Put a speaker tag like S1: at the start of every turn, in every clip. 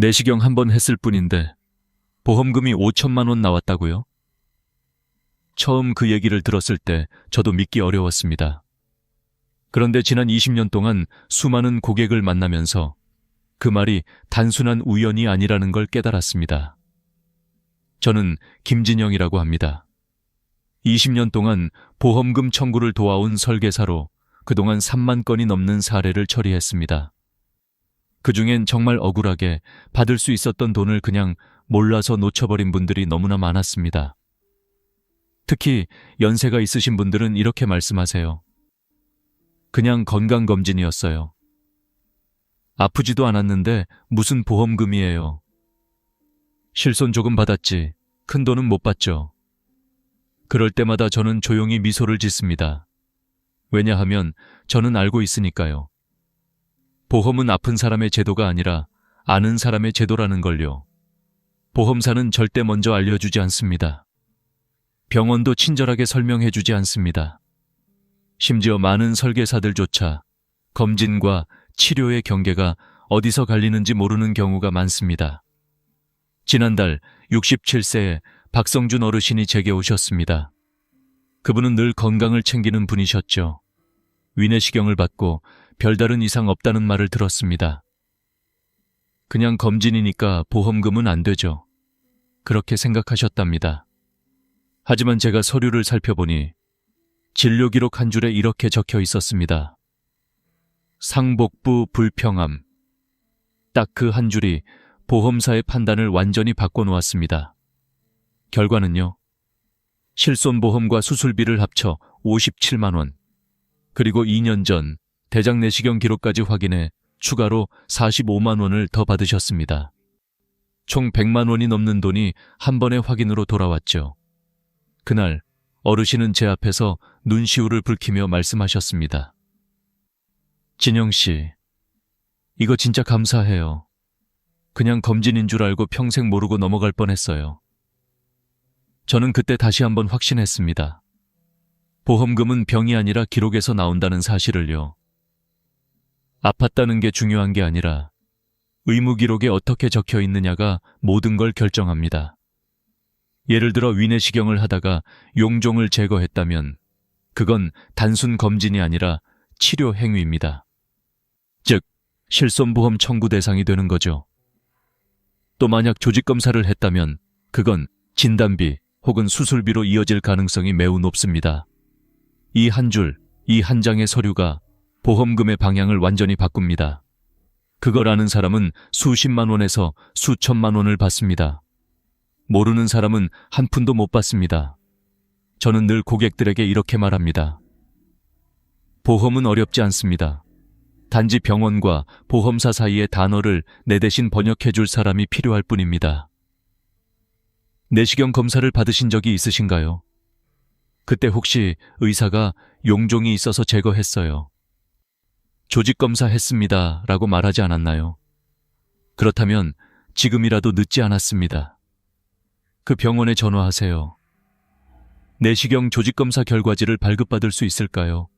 S1: 내시경 한 번 했을 뿐인데 보험금이 5천만 원 나왔다고요? 처음 그 얘기를 들었을 때 저도 믿기 어려웠습니다. 그런데 지난 20년 동안 수많은 고객을 만나면서 그 말이 단순한 우연이 아니라는 걸 깨달았습니다. 저는 김진영이라고 합니다. 20년 동안 보험금 청구를 도와온 설계사로 그동안 3만 건이 넘는 사례를 처리했습니다. 그중엔 정말 억울하게 받을 수 있었던 돈을 그냥 몰라서 놓쳐버린 분들이 너무나 많았습니다. 특히 연세가 있으신 분들은 이렇게 말씀하세요. 그냥 건강검진이었어요. 아프지도 않았는데 무슨 보험금이에요. 실손 조금 받았지 큰 돈은 못 받죠. 그럴 때마다 저는 조용히 미소를 짓습니다. 왜냐하면 저는 알고 있으니까요. 보험은 아픈 사람의 제도가 아니라 아는 사람의 제도라는 걸요. 보험사는 절대 먼저 알려주지 않습니다. 병원도 친절하게 설명해주지 않습니다. 심지어 많은 설계사들조차 검진과 치료의 경계가 어디서 갈리는지 모르는 경우가 많습니다. 지난달 67세의 박성준 어르신이 제게 오셨습니다. 그분은 늘 건강을 챙기는 분이셨죠. 위내시경을 받고 별다른 이상 없다는 말을 들었습니다. 그냥 검진이니까 보험금은 안 되죠. 그렇게 생각하셨답니다. 하지만 제가 서류를 살펴보니 진료 기록 한 줄에 이렇게 적혀 있었습니다. 상복부 불평함. 딱 그 한 줄이 보험사의 판단을 완전히 바꿔놓았습니다. 결과는요. 실손보험과 수술비를 합쳐 57만 원. 그리고 2년 전 대장 내시경 기록까지 확인해 추가로 45만 원을 더 받으셨습니다. 총 100만 원이 넘는 돈이 한 번의 확인으로 돌아왔죠. 그날 어르신은 제 앞에서 눈시울을 붉히며 말씀하셨습니다. 진영 씨, 이거 진짜 감사해요. 그냥 검진인 줄 알고 평생 모르고 넘어갈 뻔했어요. 저는 그때 다시 한번 확신했습니다. 보험금은 병이 아니라 기록에서 나온다는 사실을요. 아팠다는 게 중요한 게 아니라 의무 기록에 어떻게 적혀 있느냐가 모든 걸 결정합니다. 예를 들어 위내시경을 하다가 용종을 제거했다면 그건 단순 검진이 아니라 치료 행위입니다. 즉, 실손보험 청구 대상이 되는 거죠. 또 만약 조직검사를 했다면 그건 진단비 혹은 수술비로 이어질 가능성이 매우 높습니다. 이 한 줄, 이 한 장의 서류가 보험금의 방향을 완전히 바꿉니다. 그걸 아는 사람은 수십만 원에서 수천만 원을 받습니다. 모르는 사람은 한 푼도 못 받습니다. 저는 늘 고객들에게 이렇게 말합니다. 보험은 어렵지 않습니다. 단지 병원과 보험사 사이의 단어를 내 대신 번역해 줄 사람이 필요할 뿐입니다. 내시경 검사를 받으신 적이 있으신가요? 그때 혹시 의사가 용종이 있어서 제거했어요. 조직검사 했습니다 라고 말하지 않았나요? 그렇다면 지금이라도 늦지 않았습니다. 그 병원에 전화하세요. 내시경 조직검사 결과지를 발급받을 수 있을까요?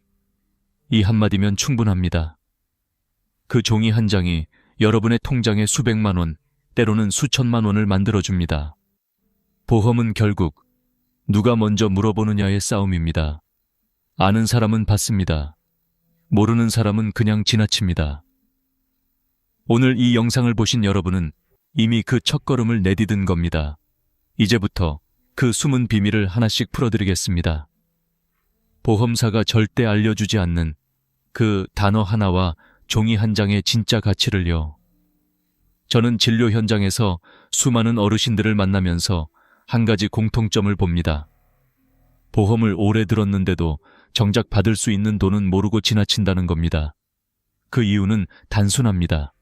S1: 이 한마디면 충분합니다. 그 종이 한 장이 여러분의 통장에 수백만 원, 때로는 수천만 원을 만들어줍니다. 보험은 결국 누가 먼저 물어보느냐의 싸움입니다. 아는 사람은 받습니다. 모르는 사람은 그냥 지나칩니다. 오늘 이 영상을 보신 여러분은 이미 그 첫걸음을 내디딘 겁니다. 이제부터 그 숨은 비밀을 하나씩 풀어드리겠습니다. 보험사가 절대 알려주지 않는 그 단어 하나와 종이 한 장의 진짜 가치를요. 저는 진료 현장에서 수많은 어르신들을 만나면서 한 가지 공통점을 봅니다. 보험을 오래 들었는데도 정작 받을 수 있는 돈은 모르고 지나친다는 겁니다. 그 이유는 단순합니다.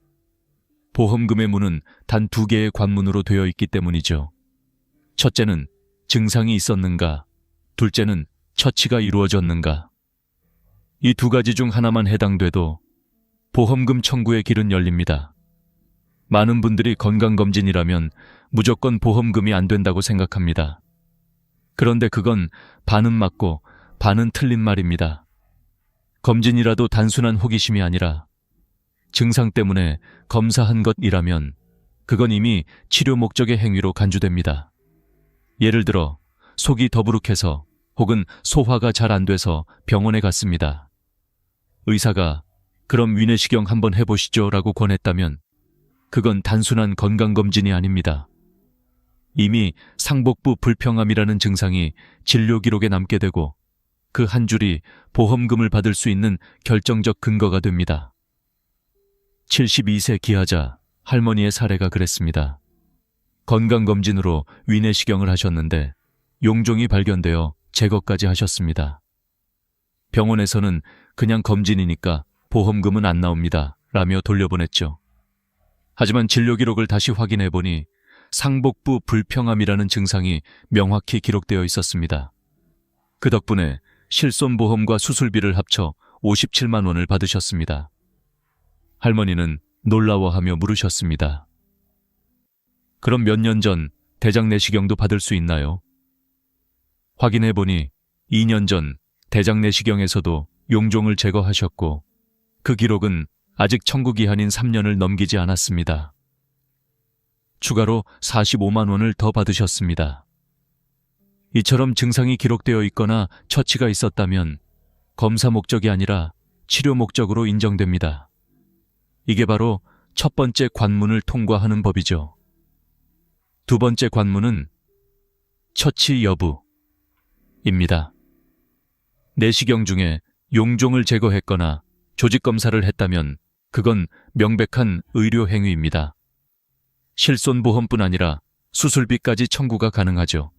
S1: 보험금의 문은 단 2개의 관문으로 되어 있기 때문이죠. 첫째는 증상이 있었는가, 둘째는 처치가 이루어졌는가. 이 2가지 중 하나만 해당돼도 보험금 청구의 길은 열립니다. 많은 분들이 건강검진이라면 무조건 보험금이 안 된다고 생각합니다. 그런데 그건 반은 맞고 반은 틀린 말입니다. 검진이라도 단순한 호기심이 아니라 증상 때문에 검사한 것이라면 그건 이미 치료 목적의 행위로 간주됩니다. 예를 들어 속이 더부룩해서 혹은 소화가 잘 안 돼서 병원에 갔습니다. 의사가 그럼 위내시경 한번 해보시죠 라고 권했다면 그건 단순한 건강검진이 아닙니다. 이미 상복부 불평함이라는 증상이 진료 기록에 남게 되고 그 한 줄이 보험금을 받을 수 있는 결정적 근거가 됩니다. 72세 기하자 할머니의 사례가 그랬습니다. 건강검진으로 위내시경을 하셨는데 용종이 발견되어 제거까지 하셨습니다. 병원에서는 그냥 검진이니까 보험금은 안 나옵니다 라며 돌려보냈죠. 하지만 진료 기록을 다시 확인해 보니 상복부 불평함이라는 증상이 명확히 기록되어 있었습니다. 그 덕분에 실손보험과 수술비를 합쳐 57만 원을 받으셨습니다. 할머니는 놀라워하며 물으셨습니다. 그럼 몇 년 전 대장 내시경도 받을 수 있나요? 확인해 보니 2년 전 대장 내시경에서도 용종을 제거하셨고 그 기록은 아직 청구기한인 3년을 넘기지 않았습니다. 추가로 45만 원을 더 받으셨습니다. 이처럼 증상이 기록되어 있거나 처치가 있었다면 검사 목적이 아니라 치료 목적으로 인정됩니다. 이게 바로 첫 번째 관문을 통과하는 법이죠. 두 번째 관문은 처치 여부입니다. 내시경 중에 용종을 제거했거나 조직검사를 했다면 그건 명백한 의료 행위입니다. 실손보험뿐 아니라 수술비까지 청구가 가능하죠.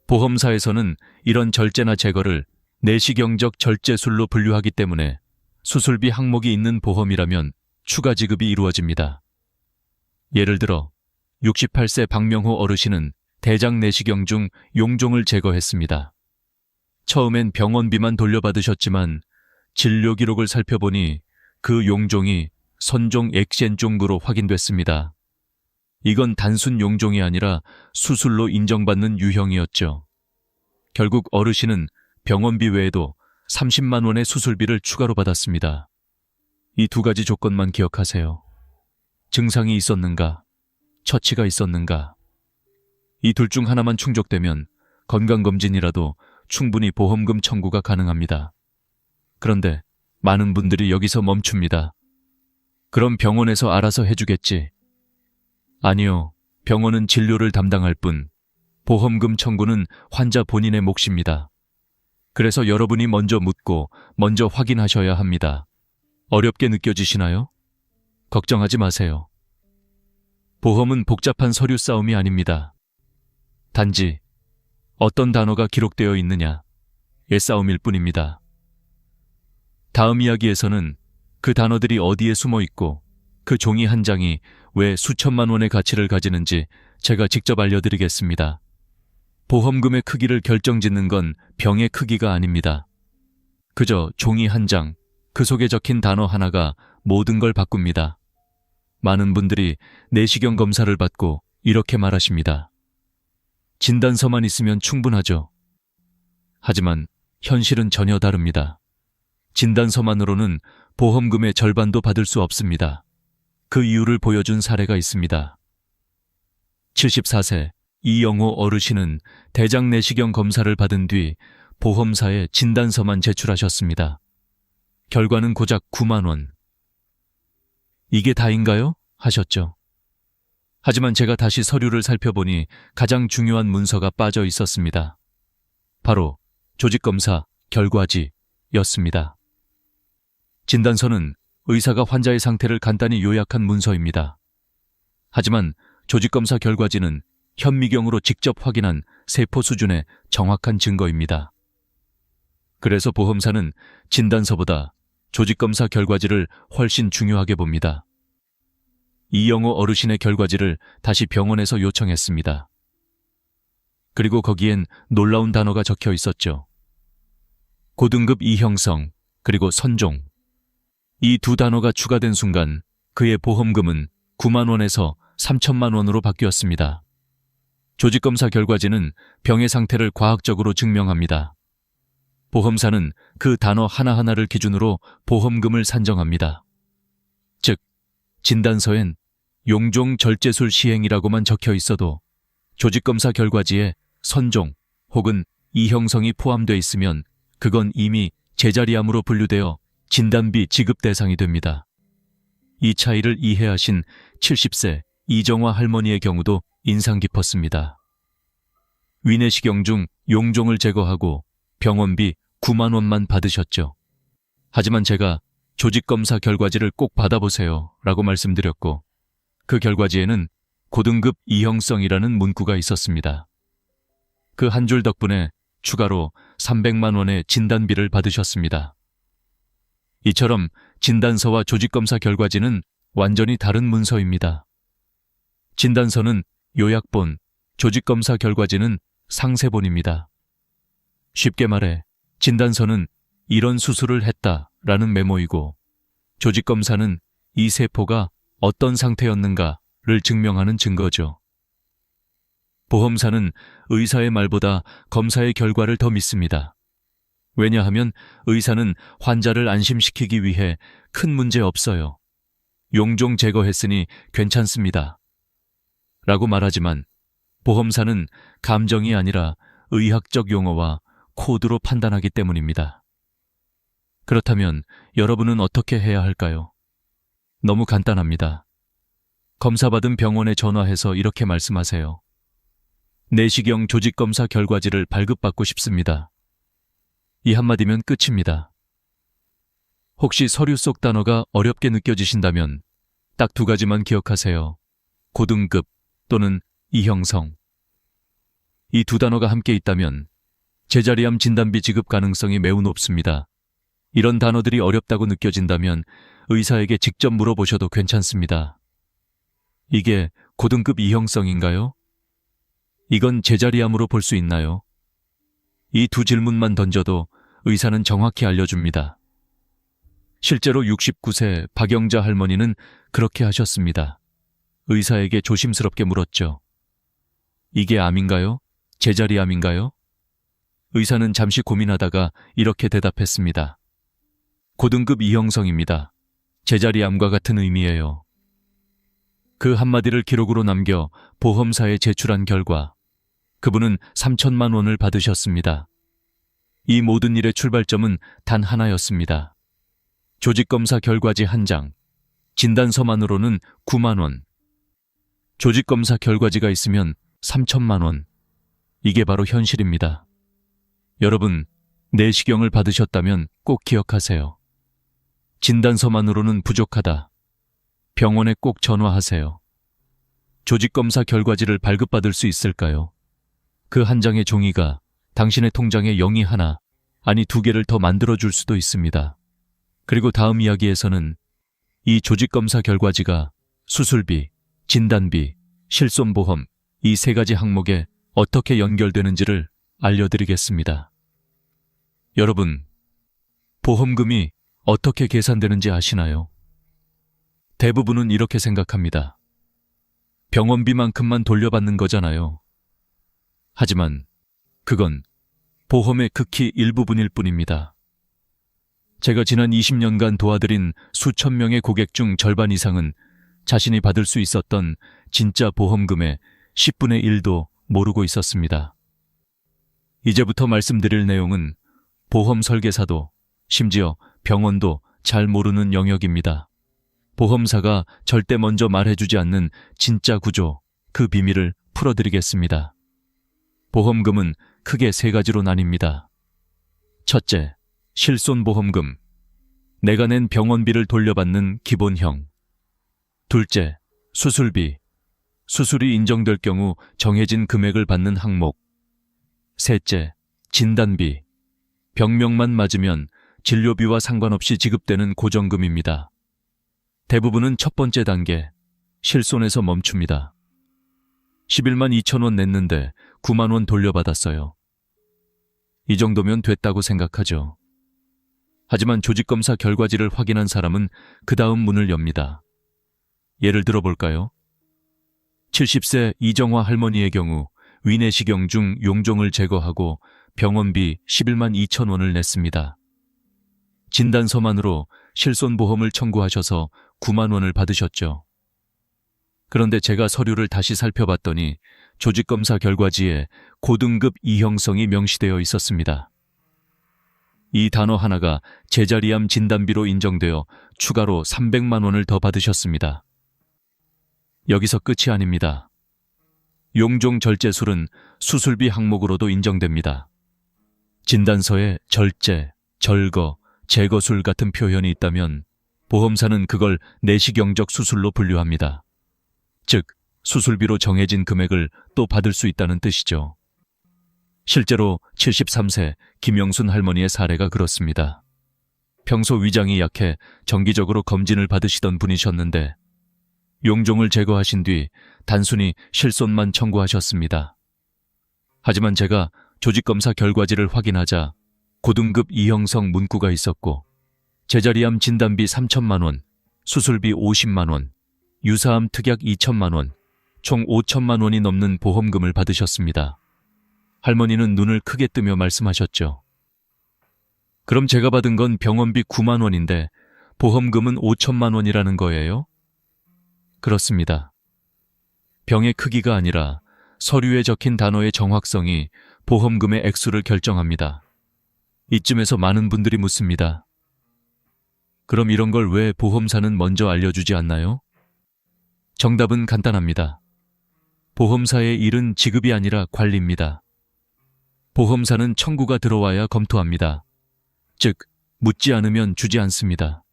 S1: 보험사에서는 이런 절제나 제거를 내시경적 절제술로 분류하기 때문에 수술비 항목이 있는 보험이라면 추가 지급이 이루어집니다. 예를 들어 68세 박명호 어르신은 대장 내시경 중 용종을 제거했습니다. 처음엔 병원비만 돌려받으셨지만 진료 기록을 살펴보니 그 용종이 선종 액센종으로 확인됐습니다. 이건 단순 용종이 아니라 수술로 인정받는 유형이었죠. 결국 어르신은 병원비 외에도 30만 원의 수술비를 추가로 받았습니다. 이 두 가지 조건만 기억하세요. 증상이 있었는가? 처치가 있었는가? 이 둘 중 하나만 충족되면 건강검진이라도 충분히 보험금 청구가 가능합니다. 그런데 많은 분들이 여기서 멈춥니다. 그럼 병원에서 알아서 해주겠지. 아니요, 병원은 진료를 담당할 뿐 보험금 청구는 환자 본인의 몫입니다. 그래서 여러분이 먼저 묻고 먼저 확인하셔야 합니다. 어렵게 느껴지시나요? 걱정하지 마세요. 보험은 복잡한 서류 싸움이 아닙니다. 단지 어떤 단어가 기록되어 있느냐의 싸움일 뿐입니다. 다음 이야기에서는 그 단어들이 어디에 숨어 있고 그 종이 한 장이 왜 수천만 원의 가치를 가지는지 제가 직접 알려드리겠습니다. 보험금의 크기를 결정짓는 건 병의 크기가 아닙니다. 그저 종이 한 장, 그 속에 적힌 단어 하나가 모든 걸 바꿉니다. 많은 분들이 내시경 검사를 받고 이렇게 말하십니다. 진단서만 있으면 충분하죠. 하지만 현실은 전혀 다릅니다. 진단서만으로는 보험금의 절반도 받을 수 없습니다. 그 이유를 보여준 사례가 있습니다. 74세 이영호 어르신은 대장 내시경 검사를 받은 뒤 보험사에 진단서만 제출하셨습니다. 결과는 고작 9만 원. 이게 다인가요? 하셨죠. 하지만 제가 다시 서류를 살펴보니 가장 중요한 문서가 빠져 있었습니다. 바로 조직검사 결과지였습니다. 진단서는 의사가 환자의 상태를 간단히 요약한 문서입니다. 하지만 조직검사 결과지는 현미경으로 직접 확인한 세포 수준의 정확한 증거입니다. 그래서 보험사는 진단서보다 조직검사 결과지를 훨씬 중요하게 봅니다. 이영호 어르신의 결과지를 다시 병원에서 요청했습니다. 그리고 거기엔 놀라운 단어가 적혀 있었죠. 고등급 이형성, 그리고 선종. 이 두 단어가 추가된 순간 그의 보험금은 9만 원에서 3천만 원으로 바뀌었습니다. 조직검사 결과지는 병의 상태를 과학적으로 증명합니다. 보험사는 그 단어 하나하나를 기준으로 보험금을 산정합니다. 즉, 진단서엔 용종 절제술 시행이라고만 적혀 있어도 조직검사 결과지에 선종 혹은 이형성이 포함되어 있으면 그건 이미 제자리암으로 분류되어 진단비 지급 대상이 됩니다. 이 차이를 이해하신 70세 이정화 할머니의 경우도 인상 깊었습니다. 위내시경 중 용종을 제거하고 병원비 9만 원만 받으셨죠. 하지만 제가 조직검사 결과지를 꼭 받아보세요 라고 말씀드렸고 그 결과지에는 고등급 이형성이라는 문구가 있었습니다. 그 한 줄 덕분에 추가로 300만 원의 진단비를 받으셨습니다. 이처럼 진단서와 조직검사 결과지는 완전히 다른 문서입니다. 진단서는 요약본, 조직검사 결과지는 상세본입니다. 쉽게 말해 진단서는 이런 수술을 했다라는 메모이고 조직검사는 이 세포가 어떤 상태였는가를 증명하는 증거죠. 보험사는 의사의 말보다 검사의 결과를 더 믿습니다. 왜냐하면 의사는 환자를 안심시키기 위해 큰 문제 없어요. 용종 제거했으니 괜찮습니다. 라고 말하지만 보험사는 감정이 아니라 의학적 용어와 코드로 판단하기 때문입니다. 그렇다면 여러분은 어떻게 해야 할까요? 너무 간단합니다. 검사받은 병원에 전화해서 이렇게 말씀하세요. 내시경 조직검사 결과지를 발급받고 싶습니다. 이 한마디면 끝입니다. 혹시 서류 속 단어가 어렵게 느껴지신다면 딱 두 가지만 기억하세요. 고등급 또는 이형성. 이 두 단어가 함께 있다면 제자리암 진단비 지급 가능성이 매우 높습니다. 이런 단어들이 어렵다고 느껴진다면 의사에게 직접 물어보셔도 괜찮습니다. 이게 고등급 이형성인가요? 이건 제자리암으로 볼 수 있나요? 이 두 질문만 던져도 의사는 정확히 알려줍니다. 실제로 69세 박영자 할머니는 그렇게 하셨습니다. 의사에게 조심스럽게 물었죠. 이게 암인가요? 제자리암인가요? 의사는 잠시 고민하다가 이렇게 대답했습니다. 고등급 이형성입니다. 제자리암과 같은 의미예요. 그 한마디를 기록으로 남겨 보험사에 제출한 결과 그분은 3천만 원을 받으셨습니다. 이 모든 일의 출발점은 단 하나였습니다. 조직검사 결과지 한 장, 진단서만으로는 9만 원. 조직검사 결과지가 있으면 3천만 원. 이게 바로 현실입니다. 여러분, 내시경을 받으셨다면 꼭 기억하세요. 진단서만으로는 부족하다. 병원에 꼭 전화하세요. 조직검사 결과지를 발급받을 수 있을까요? 그 한 장의 종이가 당신의 통장에 0이 하나, 아니 2개를 더 만들어줄 수도 있습니다. 그리고 다음 이야기에서는 이 조직검사 결과지가 수술비, 진단비, 실손보험 이 3가지 항목에 어떻게 연결되는지를 알려드리겠습니다. 여러분, 보험금이 어떻게 계산되는지 아시나요? 대부분은 이렇게 생각합니다. 병원비만큼만 돌려받는 거잖아요. 하지만 그건 보험의 극히 일부분일 뿐입니다. 제가 지난 20년간 도와드린 수천 명의 고객 중 절반 이상은 자신이 받을 수 있었던 진짜 보험금의 10분의 1도 모르고 있었습니다. 이제부터 말씀드릴 내용은 보험 설계사도 심지어 병원도 잘 모르는 영역입니다. 보험사가 절대 먼저 말해주지 않는 진짜 구조, 그 비밀을 풀어드리겠습니다. 보험금은 크게 3가지로 나뉩니다. 첫째, 실손보험금. 내가 낸 병원비를 돌려받는 기본형. 둘째, 수술비. 수술이 인정될 경우 정해진 금액을 받는 항목. 셋째, 진단비. 병명만 맞으면 진료비와 상관없이 지급되는 고정금입니다. 대부분은 첫 번째 단계, 실손에서 멈춥니다. 11만 2천 원 냈는데 9만 원 돌려받았어요. 이 정도면 됐다고 생각하죠. 하지만 조직검사 결과지를 확인한 사람은 그 다음 문을 엽니다. 예를 들어볼까요? 70세 이정화 할머니의 경우 위내시경 중 용종을 제거하고 병원비 11만 2천 원을 냈습니다. 진단서만으로 실손보험을 청구하셔서 9만 원을 받으셨죠. 그런데 제가 서류를 다시 살펴봤더니 조직검사 결과지에 고등급 이형성이 명시되어 있었습니다. 이 단어 하나가 제자리암 진단비로 인정되어 추가로 300만 원을 더 받으셨습니다. 여기서 끝이 아닙니다. 용종 절제술은 수술비 항목으로도 인정됩니다. 진단서에 절제, 절거, 제거술 같은 표현이 있다면 보험사는 그걸 내시경적 수술로 분류합니다. 즉, 수술비로 정해진 금액을 또 받을 수 있다는 뜻이죠. 실제로 73세 김영순 할머니의 사례가 그렇습니다. 평소 위장이 약해 정기적으로 검진을 받으시던 분이셨는데 용종을 제거하신 뒤 단순히 실손만 청구하셨습니다. 하지만 제가 조직검사 결과지를 확인하자 고등급 이형성 문구가 있었고 제자리암 진단비 3천만 원, 수술비 50만 원, 유사암 특약 2천만 원, 총 5천만 원이 넘는 보험금을 받으셨습니다. 할머니는 눈을 크게 뜨며 말씀하셨죠. 그럼 제가 받은 건 병원비 9만 원인데 보험금은 5천만 원이라는 거예요? 그렇습니다. 병의 크기가 아니라 서류에 적힌 단어의 정확성이 보험금의 액수를 결정합니다. 이쯤에서 많은 분들이 묻습니다. 그럼 이런 걸 왜 보험사는 먼저 알려주지 않나요? 정답은 간단합니다. 보험사의 일은 지급이 아니라 관리입니다. 보험사는 청구가 들어와야 검토합니다. 즉, 묻지 않으면 주지 않습니다.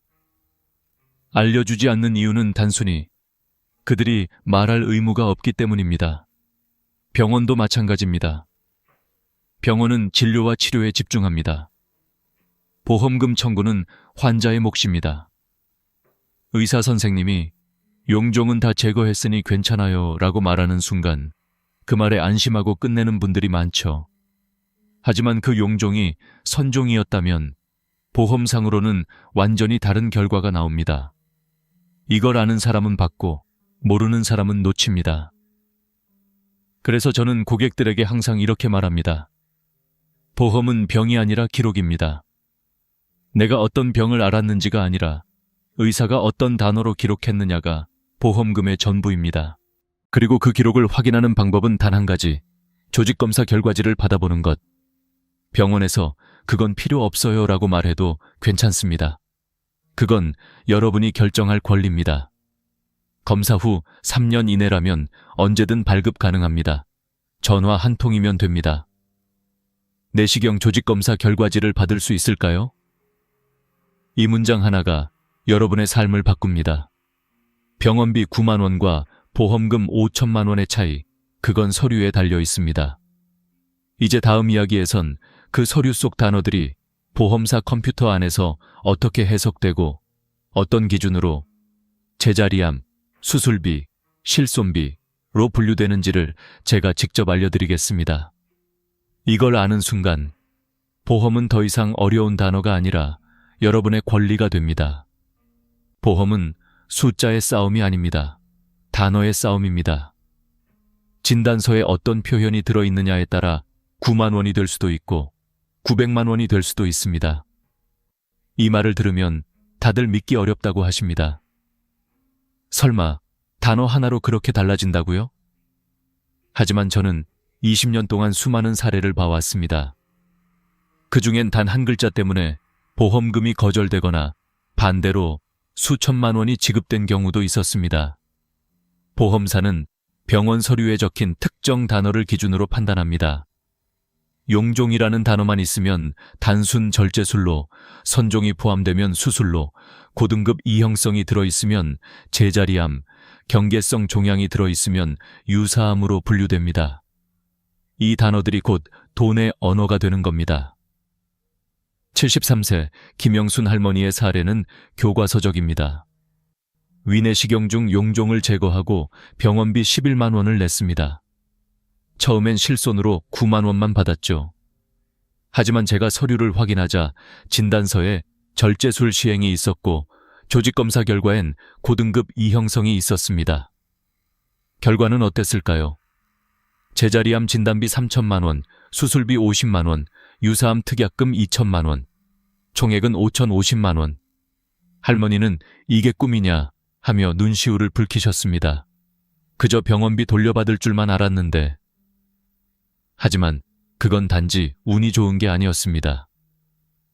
S1: 알려주지 않는 이유는 단순히 그들이 말할 의무가 없기 때문입니다. 병원도 마찬가지입니다. 병원은 진료와 치료에 집중합니다. 보험금 청구는 환자의 몫입니다. 의사 선생님이 용종은 다 제거했으니 괜찮아요 라고 말하는 순간 그 말에 안심하고 끝내는 분들이 많죠. 하지만 그 용종이 선종이었다면 보험상으로는 완전히 다른 결과가 나옵니다. 이걸 아는 사람은 받고 모르는 사람은 놓칩니다. 그래서 저는 고객들에게 항상 이렇게 말합니다. 보험은 병이 아니라 기록입니다. 내가 어떤 병을 알았는지가 아니라 의사가 어떤 단어로 기록했느냐가 보험금의 전부입니다. 그리고 그 기록을 확인하는 방법은 단 한 가지, 조직검사 결과지를 받아보는 것. 병원에서 그건 필요 없어요 라고 말해도 괜찮습니다. 그건 여러분이 결정할 권리입니다. 검사 후 3년 이내라면 언제든 발급 가능합니다. 전화 한 통이면 됩니다. 내시경 조직검사 결과지를 받을 수 있을까요? 이 문장 하나가 여러분의 삶을 바꿉니다. 병원비 9만 원과 보험금 5천만 원의 차이, 그건 서류에 달려 있습니다. 이제 다음 이야기에선 그 서류 속 단어들이 보험사 컴퓨터 안에서 어떻게 해석되고 어떤 기준으로 제자리암, 수술비, 실손비로 분류되는지를 제가 직접 알려드리겠습니다. 이걸 아는 순간 보험은 더 이상 어려운 단어가 아니라 여러분의 권리가 됩니다. 보험은 숫자의 싸움이 아닙니다. 단어의 싸움입니다. 진단서에 어떤 표현이 들어있느냐에 따라 9만 원이 될 수도 있고 900만 원이 될 수도 있습니다. 이 말을 들으면 다들 믿기 어렵다고 하십니다. 설마 단어 하나로 그렇게 달라진다고요? 하지만 저는 20년 동안 수많은 사례를 봐왔습니다. 그중엔 단 한 글자 때문에 보험금이 거절되거나 반대로 수천만 원이 지급된 경우도 있었습니다. 보험사는 병원 서류에 적힌 특정 단어를 기준으로 판단합니다. 용종이라는 단어만 있으면 단순 절제술로, 선종이 포함되면 수술로, 고등급 이형성이 들어있으면 제자리암, 경계성 종양이 들어있으면 유사암으로 분류됩니다. 이 단어들이 곧 돈의 언어가 되는 겁니다. 73세 김영순 할머니의 사례는 교과서적입니다. 위내시경 중 용종을 제거하고 병원비 11만 원을 냈습니다. 처음엔 실손으로 9만 원만 받았죠. 하지만 제가 서류를 확인하자 진단서에 절제술 시행이 있었고 조직검사 결과엔 고등급 이형성이 있었습니다. 결과는 어땠을까요? 제자리암 진단비 3천만 원, 수술비 50만 원, 유사암 특약금 2천만 원, 총액은 5,050만 원. 할머니는 이게 꿈이냐 하며 눈시울을 붉히셨습니다. 그저 병원비 돌려받을 줄만 알았는데. 하지만 그건 단지 운이 좋은 게 아니었습니다.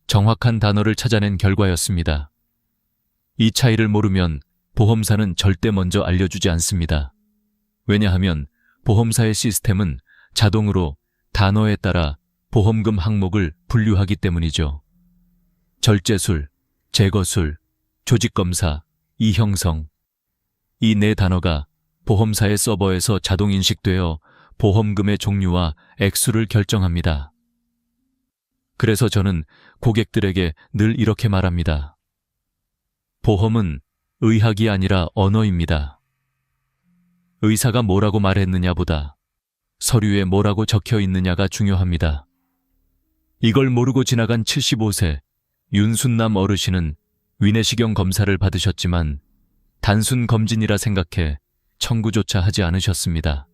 S1: 정확한 단어를 찾아낸 결과였습니다. 이 차이를 모르면 보험사는 절대 먼저 알려주지 않습니다. 왜냐하면 보험사의 시스템은 자동으로 단어에 따라 보험금 항목을 분류하기 때문이죠. 절제술, 제거술, 조직검사, 이형성. 이 네 단어가 보험사의 서버에서 자동 인식되어 보험금의 종류와 액수를 결정합니다. 그래서 저는 고객들에게 늘 이렇게 말합니다. 보험은 의학이 아니라 언어입니다. 의사가 뭐라고 말했느냐보다 서류에 뭐라고 적혀 있느냐가 중요합니다. 이걸 모르고 지나간 75세 윤순남 어르신은 위내시경 검사를 받으셨지만 단순 검진이라 생각해 청구조차 하지 않으셨습니다.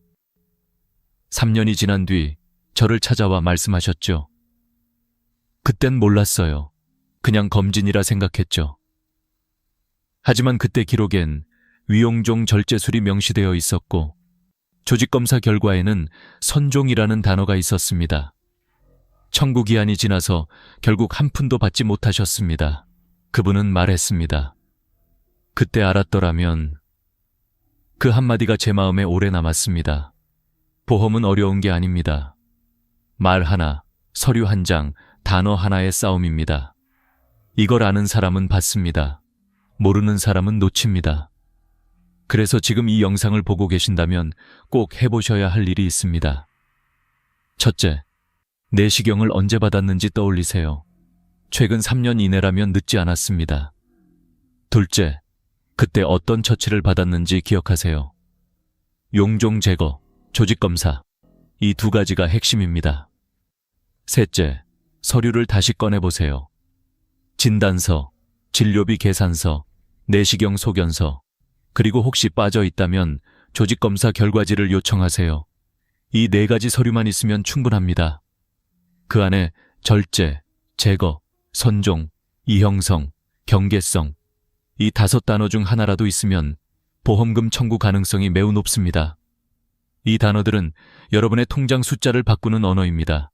S1: 3년이 지난 뒤 저를 찾아와 말씀하셨죠. 그땐 몰랐어요. 그냥 검진이라 생각했죠. 하지만 그때 기록엔 위용종 절제술이 명시되어 있었고 조직검사 결과에는 선종이라는 단어가 있었습니다. 청구기한이 지나서 결국 한 푼도 받지 못하셨습니다. 그분은 말했습니다. 그때 알았더라면. 그 한마디가 제 마음에 오래 남았습니다. 보험은 어려운 게 아닙니다. 말 하나, 서류 한 장, 단어 하나의 싸움입니다. 이걸 아는 사람은 받습니다. 모르는 사람은 놓칩니다. 그래서 지금 이 영상을 보고 계신다면 꼭 해보셔야 할 일이 있습니다. 첫째, 내시경을 언제 받았는지 떠올리세요. 최근 3년 이내라면 늦지 않았습니다. 둘째, 그때 어떤 처치를 받았는지 기억하세요. 용종 제거, 조직검사, 이 두 가지가 핵심입니다. 셋째, 서류를 다시 꺼내보세요. 진단서, 진료비 계산서, 내시경 소견서, 그리고 혹시 빠져 있다면 조직검사 결과지를 요청하세요. 이 네 가지 서류만 있으면 충분합니다. 그 안에 절제, 제거, 선종, 이형성, 경계성, 이 5단어 중 하나라도 있으면 보험금 청구 가능성이 매우 높습니다. 이 단어들은 여러분의 통장 숫자를 바꾸는 언어입니다.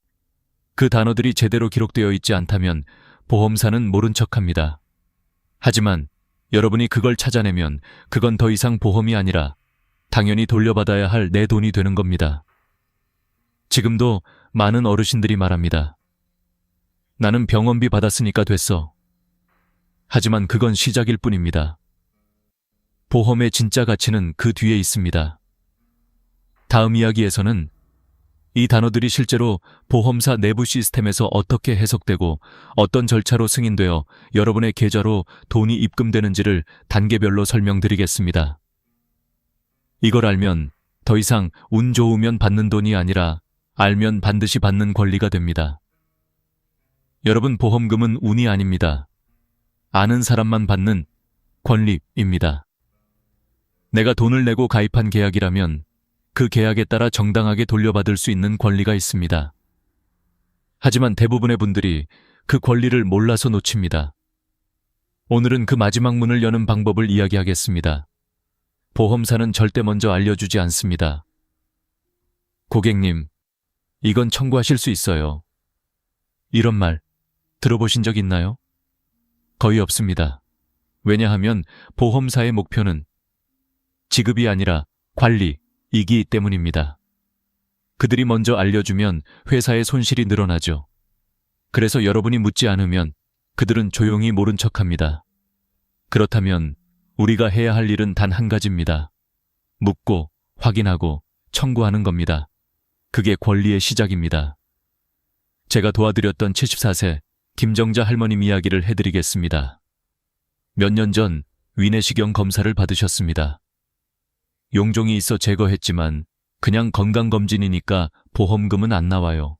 S1: 그 단어들이 제대로 기록되어 있지 않다면 보험사는 모른 척합니다. 하지만 여러분이 그걸 찾아내면 그건 더 이상 보험이 아니라 당연히 돌려받아야 할 내 돈이 되는 겁니다. 지금도 많은 어르신들이 말합니다. 나는 병원비 받았으니까 됐어. 하지만 그건 시작일 뿐입니다. 보험의 진짜 가치는 그 뒤에 있습니다. 다음 이야기에서는 이 단어들이 실제로 보험사 내부 시스템에서 어떻게 해석되고 어떤 절차로 승인되어 여러분의 계좌로 돈이 입금되는지를 단계별로 설명드리겠습니다. 이걸 알면 더 이상 운 좋으면 받는 돈이 아니라 알면 반드시 받는 권리가 됩니다. 여러분, 보험금은 운이 아닙니다. 아는 사람만 받는 권리입니다. 내가 돈을 내고 가입한 계약이라면 그 계약에 따라 정당하게 돌려받을 수 있는 권리가 있습니다. 하지만 대부분의 분들이 그 권리를 몰라서 놓칩니다. 오늘은 그 마지막 문을 여는 방법을 이야기하겠습니다. 보험사는 절대 먼저 알려주지 않습니다. 고객님, 이건 청구하실 수 있어요. 이런 말 들어보신 적 있나요? 거의 없습니다. 왜냐하면 보험사의 목표는 지급이 아니라 관리이기 때문입니다. 그들이 먼저 알려주면 회사의 손실이 늘어나죠. 그래서 여러분이 묻지 않으면 그들은 조용히 모른 척합니다. 그렇다면 우리가 해야 할 일은 단 한 가지입니다. 묻고 확인하고 청구하는 겁니다. 그게 권리의 시작입니다. 제가 도와드렸던 74세 김정자 할머님 이야기를 해드리겠습니다. 몇 년 전 위내시경 검사를 받으셨습니다. 용종이 있어 제거했지만 그냥 건강검진이니까 보험금은 안 나와요.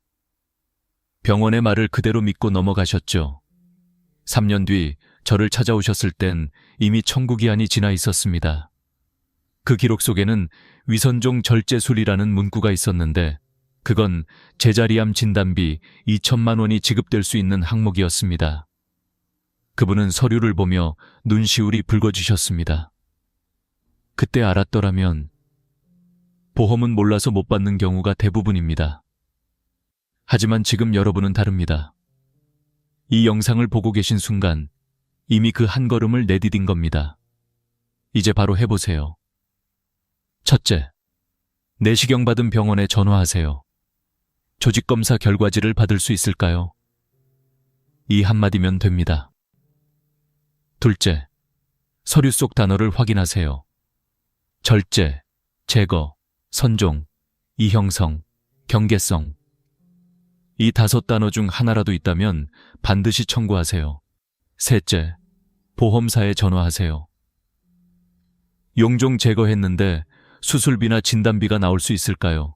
S1: 병원의 말을 그대로 믿고 넘어가셨죠. 3년 뒤 저를 찾아오셨을 땐 이미 청구기한이 지나 있었습니다. 그 기록 속에는 위선종 절제술이라는 문구가 있었는데 그건 제자리암 진단비 2천만 원이 지급될 수 있는 항목이었습니다. 그분은 서류를 보며 눈시울이 붉어지셨습니다. 그때 알았더라면 보험은 몰라서 못 받는 경우가 대부분입니다. 하지만 지금 여러분은 다릅니다. 이 영상을 보고 계신 순간 이미 그 한 걸음을 내디딘 겁니다. 이제 바로 해보세요. 첫째, 내시경 받은 병원에 전화하세요. 조직검사 결과지를 받을 수 있을까요? 이 한마디면 됩니다. 둘째, 서류 속 단어를 확인하세요. 절제, 제거, 선종, 이형성, 경계성. 이 5단어 중 하나라도 있다면 반드시 청구하세요. 셋째, 보험사에 전화하세요. 용종 제거했는데 수술비나 진단비가 나올 수 있을까요?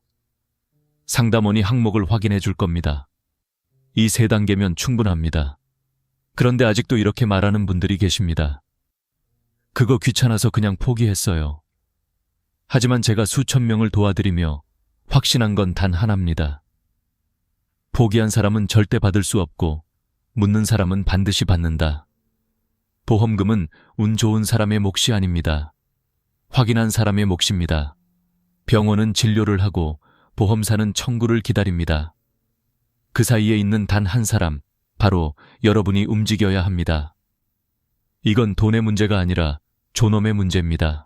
S1: 상담원이 항목을 확인해 줄 겁니다. 이 3단계면 충분합니다. 그런데 아직도 이렇게 말하는 분들이 계십니다. 그거 귀찮아서 그냥 포기했어요. 하지만 제가 수천 명을 도와드리며 확신한 건 단 하나입니다. 포기한 사람은 절대 받을 수 없고 묻는 사람은 반드시 받는다. 보험금은 운 좋은 사람의 몫이 아닙니다. 확인한 사람의 몫입니다. 병원은 진료를 하고 보험사는 청구를 기다립니다. 그 사이에 있는 단 한 사람, 바로 여러분이 움직여야 합니다. 이건 돈의 문제가 아니라 존엄의 문제입니다.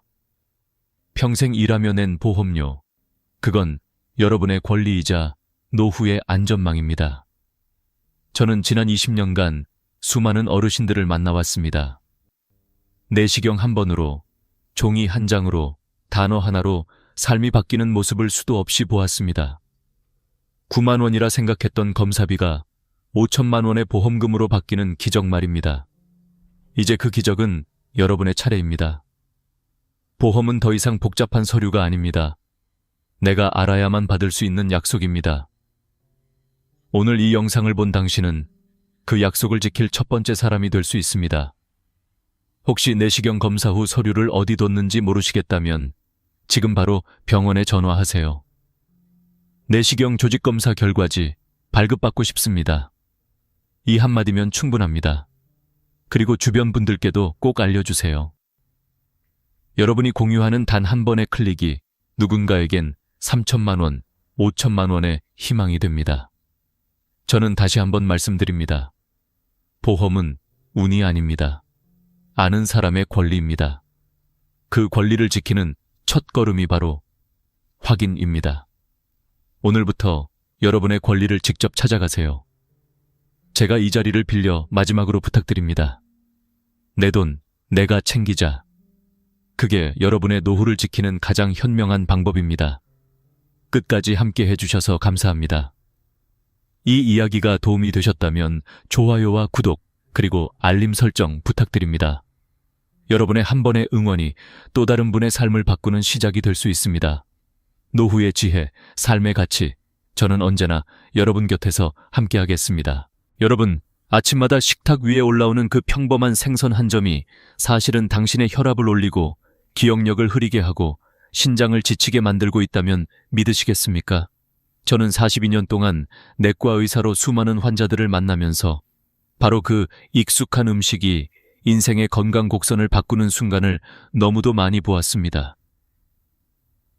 S1: 평생 일하며 낸 보험료, 그건 여러분의 권리이자 노후의 안전망입니다. 저는 지난 20년간 수많은 어르신들을 만나왔습니다. 내시경 한 번으로, 종이 한 장으로, 단어 하나로 삶이 바뀌는 모습을 수도 없이 보았습니다. 9만 원이라 생각했던 검사비가 5천만 원의 보험금으로 바뀌는 기적 말입니다. 이제 그 기적은 여러분의 차례입니다. 보험은 더 이상 복잡한 서류가 아닙니다. 내가 알아야만 받을 수 있는 약속입니다. 오늘 이 영상을 본 당신은 그 약속을 지킬 첫 번째 사람이 될 수 있습니다. 혹시 내시경 검사 후 서류를 어디 뒀는지 모르시겠다면 지금 바로 병원에 전화하세요. 내시경 조직검사 결과지 발급받고 싶습니다. 이 한마디면 충분합니다. 그리고 주변 분들께도 꼭 알려주세요. 여러분이 공유하는 단 한 번의 클릭이 누군가에겐 3천만 원, 5천만 원의 희망이 됩니다. 저는 다시 한번 말씀드립니다. 보험은 운이 아닙니다. 아는 사람의 권리입니다. 그 권리를 지키는 첫 걸음이 바로 확인입니다. 오늘부터 여러분의 권리를 직접 찾아가세요. 제가 이 자리를 빌려 마지막으로 부탁드립니다. 내 돈, 내가 챙기자. 그게 여러분의 노후를 지키는 가장 현명한 방법입니다. 끝까지 함께 해주셔서 감사합니다. 이 이야기가 도움이 되셨다면 좋아요와 구독, 그리고 알림 설정 부탁드립니다. 여러분의 한 번의 응원이 또 다른 분의 삶을 바꾸는 시작이 될 수 있습니다. 노후의 지혜, 삶의 가치, 저는 언제나 여러분 곁에서 함께하겠습니다. 여러분, 아침마다 식탁 위에 올라오는 그 평범한 생선 한 점이 사실은 당신의 혈압을 올리고 기억력을 흐리게 하고 신장을 지치게 만들고 있다면 믿으시겠습니까? 저는 42년 동안 내과 의사로 수많은 환자들을 만나면서 바로 그 익숙한 음식이 인생의 건강 곡선을 바꾸는 순간을 너무도 많이 보았습니다.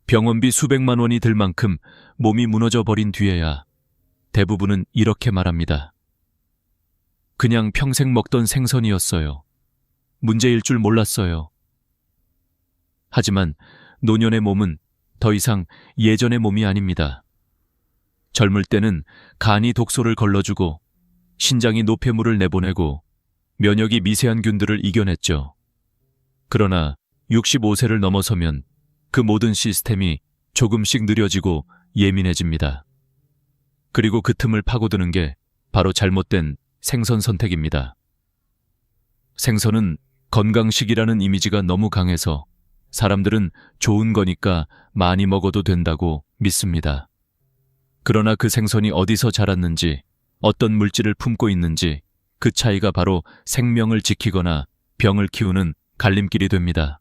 S1: 병원비 수백만 원이 들 만큼 몸이 무너져 버린 뒤에야 대부분은 이렇게 말합니다. 그냥 평생 먹던 생선이었어요. 문제일 줄 몰랐어요. 하지만 노년의 몸은 더 이상 예전의 몸이 아닙니다. 젊을 때는 간이 독소를 걸러주고 신장이 노폐물을 내보내고 면역이 미세한 균들을 이겨냈죠. 그러나 65세를 넘어서면 그 모든 시스템이 조금씩 느려지고 예민해집니다. 그리고 그 틈을 파고드는 게 바로 잘못된 생선 선택입니다. 생선은 건강식이라는 이미지가 너무 강해서 사람들은 좋은 거니까 많이 먹어도 된다고 믿습니다. 그러나 그 생선이 어디서 자랐는지, 어떤 물질을 품고 있는지 그 차이가 바로 생명을 지키거나 병을 키우는 갈림길이 됩니다.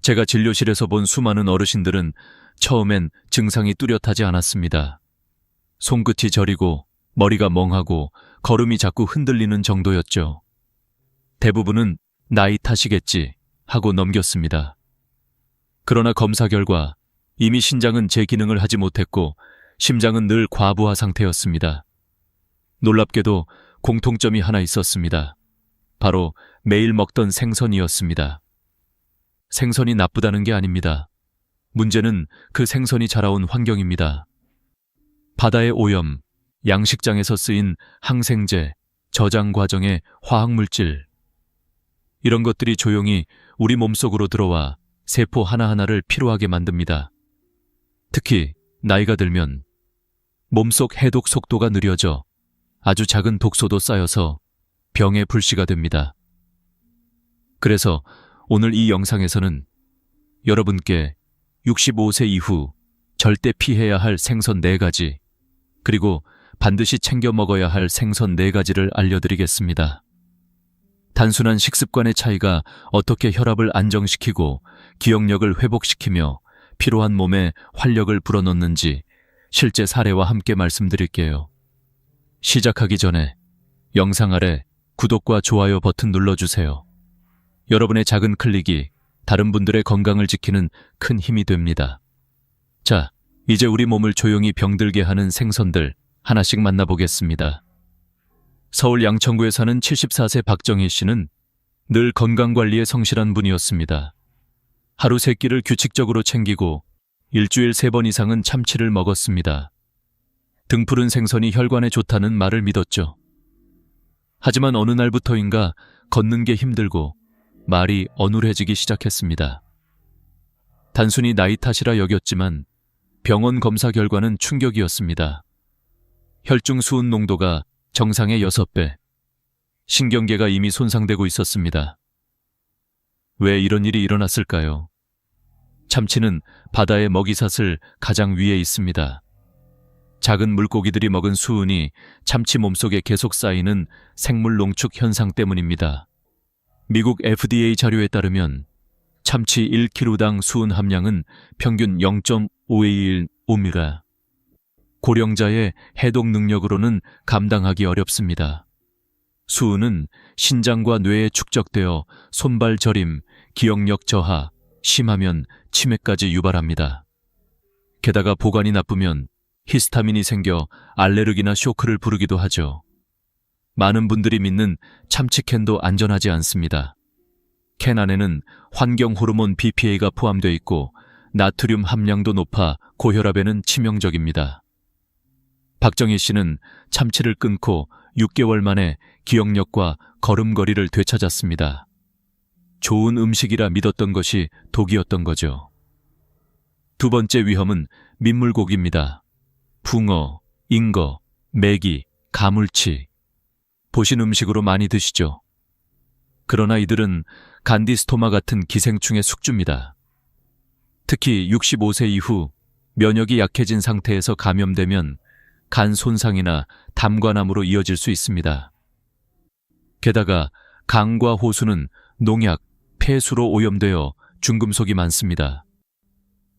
S1: 제가 진료실에서 본 수많은 어르신들은 처음엔 증상이 뚜렷하지 않았습니다. 손끝이 저리고 머리가 멍하고 걸음이 자꾸 흔들리는 정도였죠. 대부분은 나이 탓이겠지 하고 넘겼습니다. 그러나 검사 결과 이미 신장은 제 기능을 하지 못했고 심장은 늘 과부하 상태였습니다. 놀랍게도 공통점이 하나 있었습니다. 바로 매일 먹던 생선이었습니다. 생선이 나쁘다는 게 아닙니다. 문제는 그 생선이 자라온 환경입니다. 바다의 오염, 양식장에서 쓰인 항생제, 저장 과정의 화학물질, 이런 것들이 조용히 우리 몸속으로 들어와 세포 하나하나를 피로하게 만듭니다. 특히 나이가 들면 몸속 해독 속도가 느려져 아주 작은 독소도 쌓여서 병의 불씨가 됩니다. 그래서 오늘 이 영상에서는 여러분께 65세 이후 절대 피해야 할 생선 4가지, 그리고 반드시 챙겨 먹어야 할 생선 4가지를 알려드리겠습니다. 단순한 식습관의 차이가 어떻게 혈압을 안정시키고 기억력을 회복시키며 피로한 몸에 활력을 불어넣는지 실제 사례와 함께 말씀드릴게요. 시작하기 전에 영상 아래 구독과 좋아요 버튼 눌러주세요. 여러분의 작은 클릭이 다른 분들의 건강을 지키는 큰 힘이 됩니다. 자, 이제 우리 몸을 조용히 병들게 하는 생선들 하나씩 만나보겠습니다. 서울 양천구에 사는 74세 박정희 씨는 늘 건강관리에 성실한 분이었습니다. 하루 3끼를 규칙적으로 챙기고 일주일 3번 이상은 참치를 먹었습니다. 등푸른 생선이 혈관에 좋다는 말을 믿었죠. 하지만 어느 날부터인가 걷는 게 힘들고 말이 어눌해지기 시작했습니다. 단순히 나이 탓이라 여겼지만 병원 검사 결과는 충격이었습니다. 혈중 수은 농도가 정상의 6배, 신경계가 이미 손상되고 있었습니다. 왜 이런 일이 일어났을까요? 참치는 바다의 먹이사슬 가장 위에 있습니다. 작은 물고기들이 먹은 수은이 참치 몸속에 계속 쌓이는 생물 농축 현상 때문입니다. 미국 FDA 자료에 따르면 참치 1kg당 수은 함량은 평균 0.521mg. 고령자의 해독 능력으로는 감당하기 어렵습니다. 수은은 신장과 뇌에 축적되어 손발 저림, 기억력 저하, 심하면 치매까지 유발합니다. 게다가 보관이 나쁘면 히스타민이 생겨 알레르기나 쇼크를 부르기도 하죠. 많은 분들이 믿는 참치캔도 안전하지 않습니다. 캔 안에는 환경 호르몬 BPA가 포함되어 있고 나트륨 함량도 높아 고혈압에는 치명적입니다. 박정희 씨는 참치를 끊고 6개월 만에 기억력과 걸음걸이를 되찾았습니다. 좋은 음식이라 믿었던 것이 독이었던 거죠. 두 번째 위험은 민물고기입니다. 붕어, 잉어, 메기, 가물치. 보신 음식으로 많이 드시죠? 그러나 이들은 간디스토마 같은 기생충의 숙주입니다. 특히 65세 이후 면역이 약해진 상태에서 감염되면 간 손상이나 담관암으로 이어질 수 있습니다. 게다가 강과 호수는 농약, 폐수로 오염되어 중금속이 많습니다.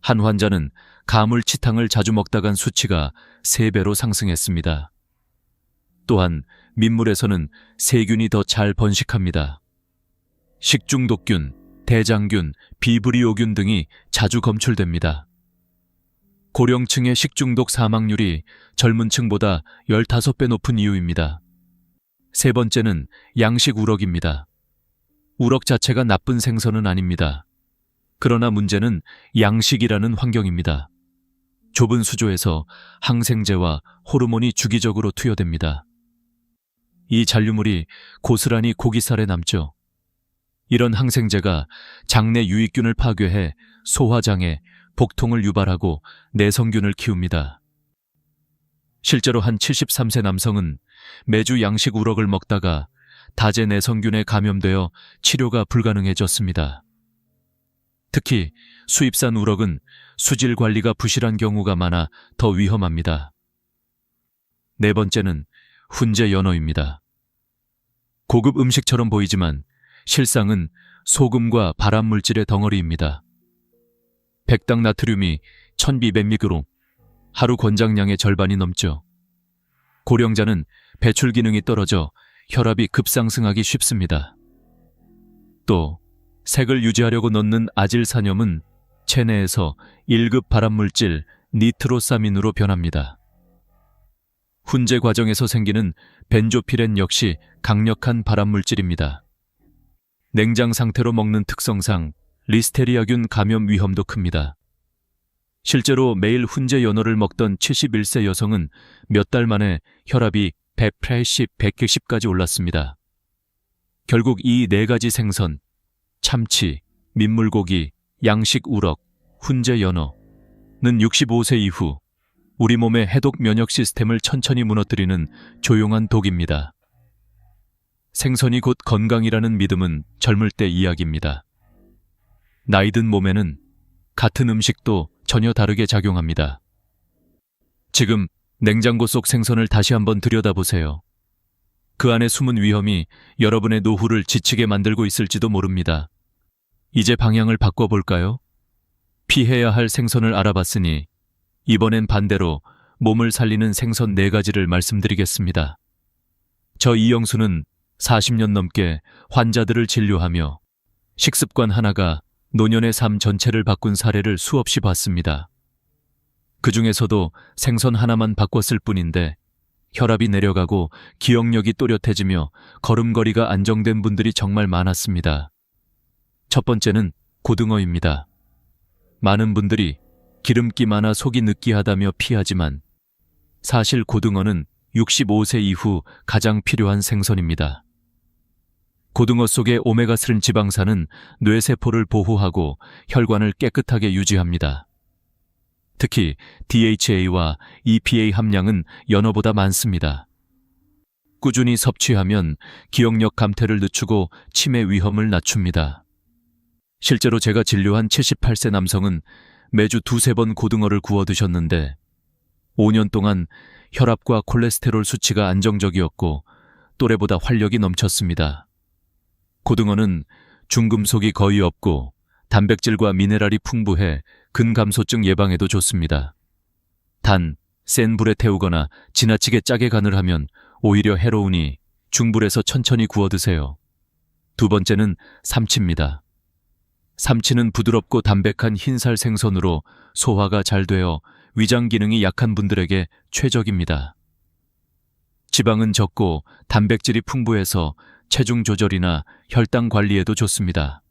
S1: 한 환자는 가물치탕을 자주 먹다간 수치가 3배로 상승했습니다. 또한 민물에서는 세균이 더 잘 번식합니다. 식중독균, 대장균, 비브리오균 등이 자주 검출됩니다. 고령층의 식중독 사망률이 젊은 층보다 15배 높은 이유입니다. 세 번째는 양식 우럭입니다. 우럭 자체가 나쁜 생선은 아닙니다. 그러나 문제는 양식이라는 환경입니다. 좁은 수조에서 항생제와 호르몬이 주기적으로 투여됩니다. 이 잔류물이 고스란히 고기살에 남죠. 이런 항생제가 장내 유익균을 파괴해 소화장애, 복통을 유발하고 내성균을 키웁니다. 실제로 한 73세 남성은 매주 양식 우럭을 먹다가 다제 내성균에 감염되어 치료가 불가능해졌습니다. 특히 수입산 우럭은 수질 관리가 부실한 경우가 많아 더 위험합니다. 네 번째는 훈제 연어입니다. 고급 음식처럼 보이지만 실상은 소금과 발암물질의 덩어리입니다. 백당 나트륨이 1200mg, 하루 권장량의 절반이 넘죠. 고령자는 배출 기능이 떨어져 혈압이 급상승하기 쉽습니다. 또 색을 유지하려고 넣는 아질산염은 체내에서 1급 발암물질 니트로사민으로 변합니다. 훈제 과정에서 생기는 벤조피렌 역시 강력한 발암물질입니다. 냉장 상태로 먹는 특성상 리스테리아균 감염 위험도 큽니다. 실제로 매일 훈제 연어를 먹던 71세 여성은 몇 달 만에 혈압이 180, 190까지 올랐습니다. 결국 이 네 가지 생선, 참치, 민물고기, 양식 우럭, 훈제 연어는 65세 이후 우리 몸의 해독 면역 시스템을 천천히 무너뜨리는 조용한 독입니다. 생선이 곧 건강이라는 믿음은 젊을 때 이야기입니다. 나이든 몸에는 같은 음식도 전혀 다르게 작용합니다. 지금 냉장고 속 생선을 다시 한번 들여다보세요. 그 안에 숨은 위험이 여러분의 노후를 지치게 만들고 있을지도 모릅니다. 이제 방향을 바꿔볼까요? 피해야 할 생선을 알아봤으니 이번엔 반대로 몸을 살리는 생선 4가지를 말씀드리겠습니다. 저 이영수는 40년 넘게 환자들을 진료하며 식습관 하나가 노년의 삶 전체를 바꾼 사례를 수없이 봤습니다. 그 중에서도 생선 하나만 바꿨을 뿐인데 혈압이 내려가고 기억력이 또렷해지며 걸음걸이가 안정된 분들이 정말 많았습니다. 첫 번째는 고등어입니다. 많은 분들이 기름기 많아 속이 느끼하다며 피하지만 사실 고등어는 65세 이후 가장 필요한 생선입니다. 고등어 속의 오메가3 지방산은 뇌세포를 보호하고 혈관을 깨끗하게 유지합니다. 특히 DHA와 EPA 함량은 연어보다 많습니다. 꾸준히 섭취하면 기억력 감퇴를 늦추고 치매 위험을 낮춥니다. 실제로 제가 진료한 78세 남성은 매주 2-3번 고등어를 구워 드셨는데 5년 동안 혈압과 콜레스테롤 수치가 안정적이었고 또래보다 활력이 넘쳤습니다. 고등어는 중금속이 거의 없고 단백질과 미네랄이 풍부해 근감소증 예방에도 좋습니다. 단, 센 불에 태우거나 지나치게 짜게 간을 하면 오히려 해로우니 중불에서 천천히 구워 드세요. 두 번째는 삼치입니다. 삼치는 부드럽고 담백한 흰살 생선으로 소화가 잘 되어 위장 기능이 약한 분들에게 최적입니다. 지방은 적고 단백질이 풍부해서 체중 조절이나 혈당 관리에도 좋습니다.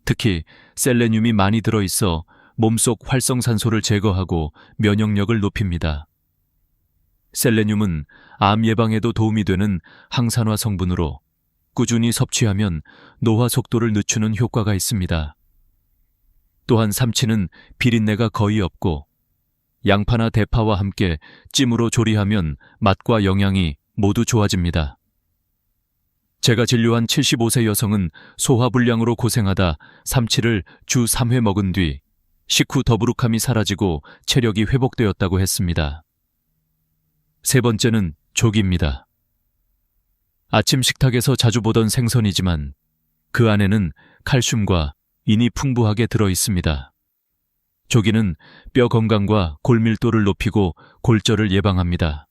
S1: 특히 셀레늄이 많이 들어있어 몸속 활성산소를 제거하고 면역력을 높입니다. 셀레늄은 암 예방에도 도움이 되는 항산화 성분으로 꾸준히 섭취하면 노화 속도를 늦추는 효과가 있습니다. 또한 삼치는 비린내가 거의 없고 양파나 대파와 함께 찜으로 조리하면 맛과 영양이 모두 좋아집니다. 제가 진료한 75세 여성은 소화불량으로 고생하다 삼치를 주 3회 먹은 뒤 식후 더부룩함이 사라지고 체력이 회복되었다고 했습니다. 세 번째는 조기입니다. 아침 식탁에서 자주 보던 생선이지만 그 안에는 칼슘과 인이 풍부하게 들어 있습니다. 조기는 뼈 건강과 골밀도를 높이고 골절을 예방합니다.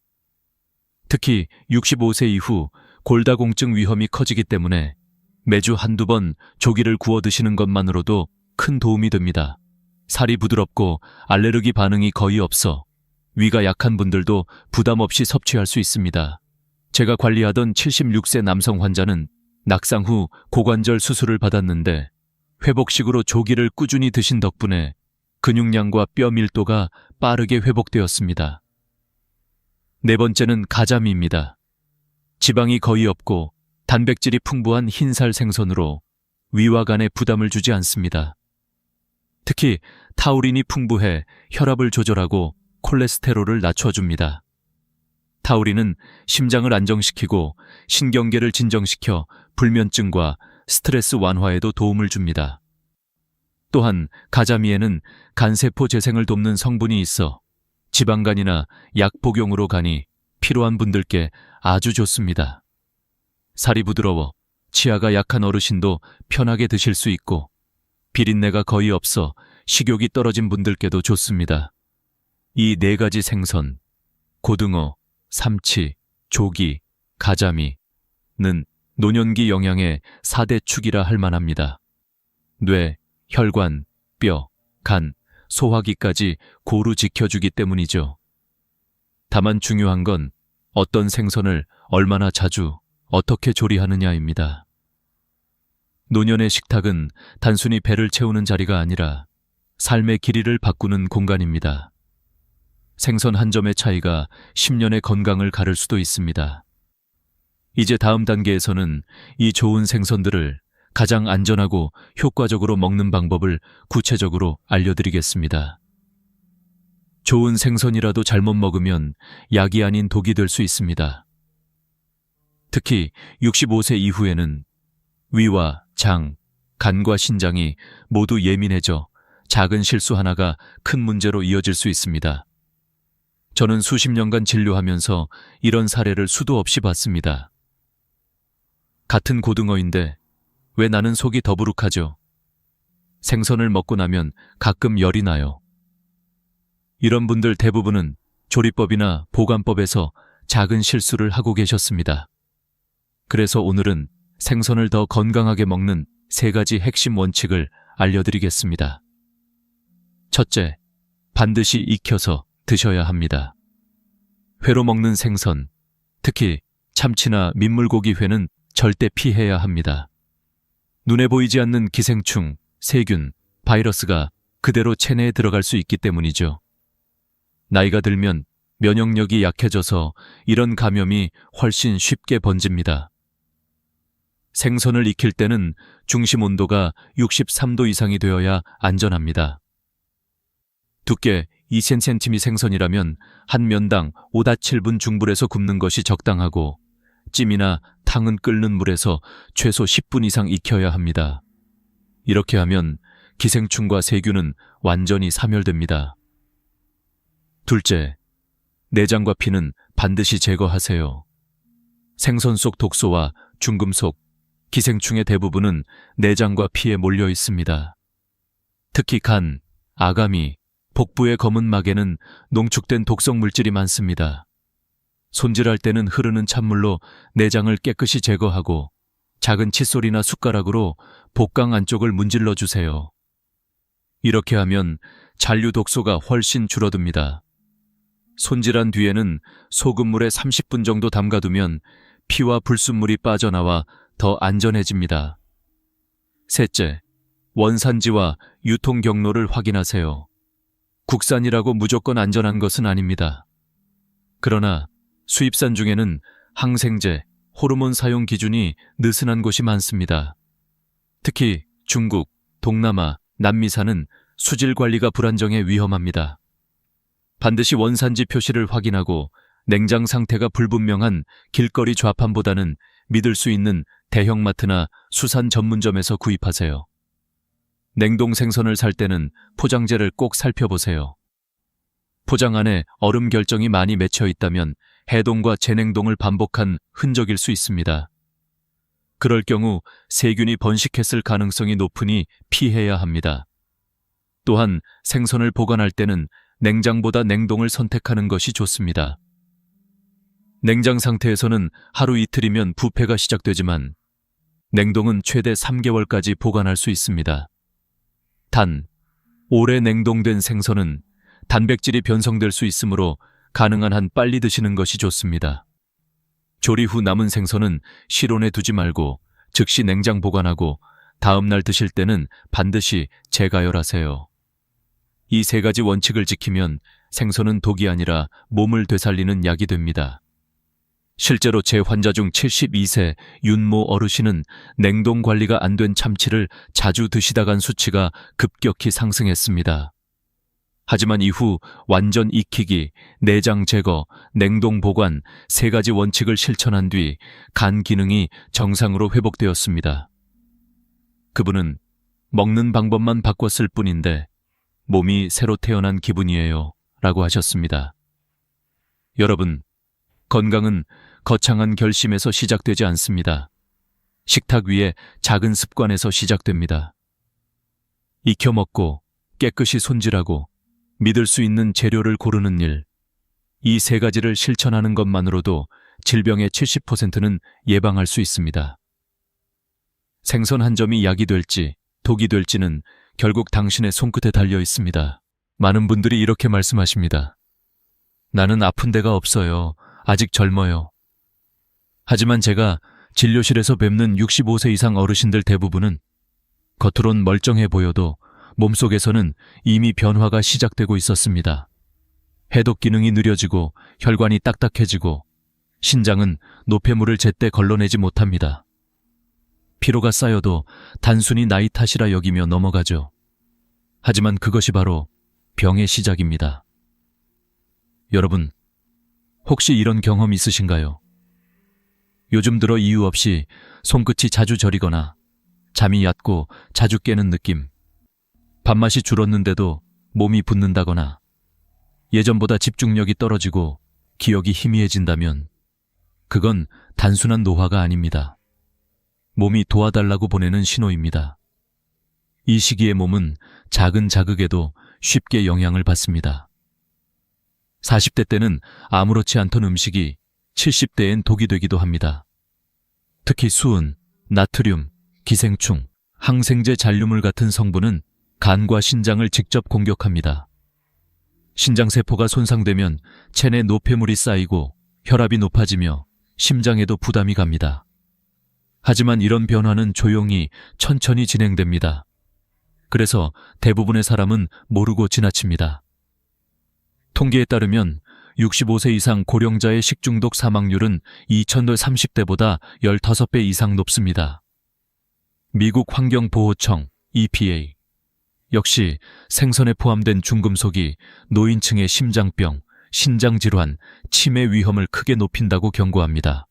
S1: 특히 65세 이후 골다공증 위험이 커지기 때문에 매주 1-2번 조기를 구워 드시는 것만으로도 큰 도움이 됩니다. 살이 부드럽고 알레르기 반응이 거의 없어 위가 약한 분들도 부담 없이 섭취할 수 있습니다. 제가 관리하던 76세 남성 환자는 낙상 후 고관절 수술을 받았는데 회복식으로 조기를 꾸준히 드신 덕분에 근육량과 뼈 밀도가 빠르게 회복되었습니다. 네 번째는 가자미입니다. 지방이 거의 없고 단백질이 풍부한 흰살 생선으로 위와 간에 부담을 주지 않습니다. 특히 타우린이 풍부해 혈압을 조절하고 콜레스테롤을 낮춰줍니다. 타우린은 심장을 안정시키고 신경계를 진정시켜 불면증과 스트레스 완화에도 도움을 줍니다. 또한 가자미에는 간세포 재생을 돕는 성분이 있어 지방간이나 약 복용으로 가니 필요한 분들께 아주 좋습니다. 살이 부드러워 치아가 약한 어르신도 편하게 드실 수 있고 비린내가 거의 없어 식욕이 떨어진 분들께도 좋습니다. 이 4가지 생선, 고등어, 삼치, 조기, 가자미는 노년기 영양의 4대 축이라 할 만합니다. 뇌, 혈관, 뼈, 간, 소화기까지 고루 지켜주기 때문이죠. 다만 중요한 건 어떤 생선을 얼마나 자주 어떻게 조리하느냐입니다. 노년의 식탁은 단순히 배를 채우는 자리가 아니라 삶의 길이를 바꾸는 공간입니다. 생선 한 점의 차이가 10년의 건강을 가를 수도 있습니다. 이제 다음 단계에서는 이 좋은 생선들을 가장 안전하고 효과적으로 먹는 방법을 구체적으로 알려드리겠습니다. 좋은 생선이라도 잘못 먹으면 약이 아닌 독이 될 수 있습니다. 특히 65세 이후에는 위와 장, 간과 신장이 모두 예민해져 작은 실수 하나가 큰 문제로 이어질 수 있습니다. 저는 수십 년간 진료하면서 이런 사례를 수도 없이 봤습니다. 같은 고등어인데 왜 나는 속이 더부룩하죠? 생선을 먹고 나면 가끔 열이 나요. 이런 분들 대부분은 조리법이나 보관법에서 작은 실수를 하고 계셨습니다. 그래서 오늘은 생선을 더 건강하게 먹는 3가지 핵심 원칙을 알려드리겠습니다. 첫째, 반드시 익혀서 드셔야 합니다. 회로 먹는 생선, 특히 참치나 민물고기 회는 절대 피해야 합니다. 눈에 보이지 않는 기생충, 세균, 바이러스가 그대로 체내에 들어갈 수 있기 때문이죠. 나이가 들면 면역력이 약해져서 이런 감염이 훨씬 쉽게 번집니다. 생선을 익힐 때는 중심 온도가 63도 이상이 되어야 안전합니다. 두께 2cm 생선이라면 한 면당 5-7분 중불에서 굽는 것이 적당하고 찜이나 탕은 끓는 물에서 최소 10분 이상 익혀야 합니다. 이렇게 하면 기생충과 세균은 완전히 사멸됩니다. 둘째, 내장과 피는 반드시 제거하세요. 생선 속 독소와 중금속, 기생충의 대부분은 내장과 피에 몰려 있습니다. 특히 간, 아가미, 복부의 검은 막에는 농축된 독성 물질이 많습니다. 손질할 때는 흐르는 찬물로 내장을 깨끗이 제거하고 작은 칫솔이나 숟가락으로 복강 안쪽을 문질러 주세요. 이렇게 하면 잔류 독소가 훨씬 줄어듭니다. 손질한 뒤에는 소금물에 30분 정도 담가두면 피와 불순물이 빠져나와 더 안전해집니다. 셋째, 원산지와 유통 경로를 확인하세요. 국산이라고 무조건 안전한 것은 아닙니다. 그러나 수입산 중에는 항생제, 호르몬 사용 기준이 느슨한 곳이 많습니다. 특히 중국, 동남아, 남미산은 수질 관리가 불안정해 위험합니다. 반드시 원산지 표시를 확인하고 냉장 상태가 불분명한 길거리 좌판보다는 믿을 수 있는 대형마트나 수산 전문점에서 구입하세요. 냉동 생선을 살 때는 포장재를 꼭 살펴보세요. 포장 안에 얼음 결정이 많이 맺혀 있다면 해동과 재냉동을 반복한 흔적일 수 있습니다. 그럴 경우 세균이 번식했을 가능성이 높으니 피해야 합니다. 또한 생선을 보관할 때는 냉장보다 냉동을 선택하는 것이 좋습니다. 냉장 상태에서는 하루 이틀이면 부패가 시작되지만 냉동은 최대 3개월까지 보관할 수 있습니다. 단, 오래 냉동된 생선은 단백질이 변성될 수 있으므로 가능한 한 빨리 드시는 것이 좋습니다. 조리 후 남은 생선은 실온에 두지 말고 즉시 냉장 보관하고 다음 날 드실 때는 반드시 재가열하세요. 이 3가지 원칙을 지키면 생선은 독이 아니라 몸을 되살리는 약이 됩니다. 실제로 제 환자 중 72세 윤모 어르신은 냉동 관리가 안 된 참치를 자주 드시다간 수치가 급격히 상승했습니다. 하지만 이후 완전 익히기, 내장 제거, 냉동 보관 3가지 원칙을 실천한 뒤 간 기능이 정상으로 회복되었습니다. 그분은 먹는 방법만 바꿨을 뿐인데 몸이 새로 태어난 기분이에요 라고 하셨습니다. 여러분, 건강은 거창한 결심에서 시작되지 않습니다. 식탁 위에 작은 습관에서 시작됩니다. 익혀 먹고 깨끗이 손질하고 믿을 수 있는 재료를 고르는 일, 이 3가지를 실천하는 것만으로도 질병의 70%는 예방할 수 있습니다. 생선 한 점이 약이 될지 독이 될지는 결국 당신의 손끝에 달려 있습니다. 많은 분들이 이렇게 말씀하십니다. 나는 아픈 데가 없어요. 아직 젊어요. 하지만 제가 진료실에서 뵙는 65세 이상 어르신들 대부분은 겉으론 멀쩡해 보여도 몸속에서는 이미 변화가 시작되고 있었습니다. 해독 기능이 느려지고 혈관이 딱딱해지고 신장은 노폐물을 제때 걸러내지 못합니다. 피로가 쌓여도 단순히 나이 탓이라 여기며 넘어가죠. 하지만 그것이 바로 병의 시작입니다. 여러분, 혹시 이런 경험 있으신가요? 요즘 들어 이유 없이 손끝이 자주 저리거나 잠이 얕고 자주 깨는 느낌, 밥맛이 줄었는데도 몸이 붓는다거나 예전보다 집중력이 떨어지고 기억이 희미해진다면 그건 단순한 노화가 아닙니다. 몸이 도와달라고 보내는 신호입니다. 이 시기의 몸은 작은 자극에도 쉽게 영향을 받습니다. 40대 때는 아무렇지 않던 음식이 70대엔 독이 되기도 합니다. 특히 수은, 나트륨, 기생충, 항생제 잔류물 같은 성분은 간과 신장을 직접 공격합니다. 신장세포가 손상되면 체내 노폐물이 쌓이고 혈압이 높아지며 심장에도 부담이 갑니다. 하지만 이런 변화는 조용히 천천히 진행됩니다. 그래서 대부분의 사람은 모르고 지나칩니다. 통계에 따르면 65세 이상 고령자의 식중독 사망률은 2030대보다 15배 이상 높습니다. 미국 환경보호청 EPA 역시 생선에 포함된 중금속이 노인층의 심장병, 신장질환, 치매 위험을 크게 높인다고 경고합니다.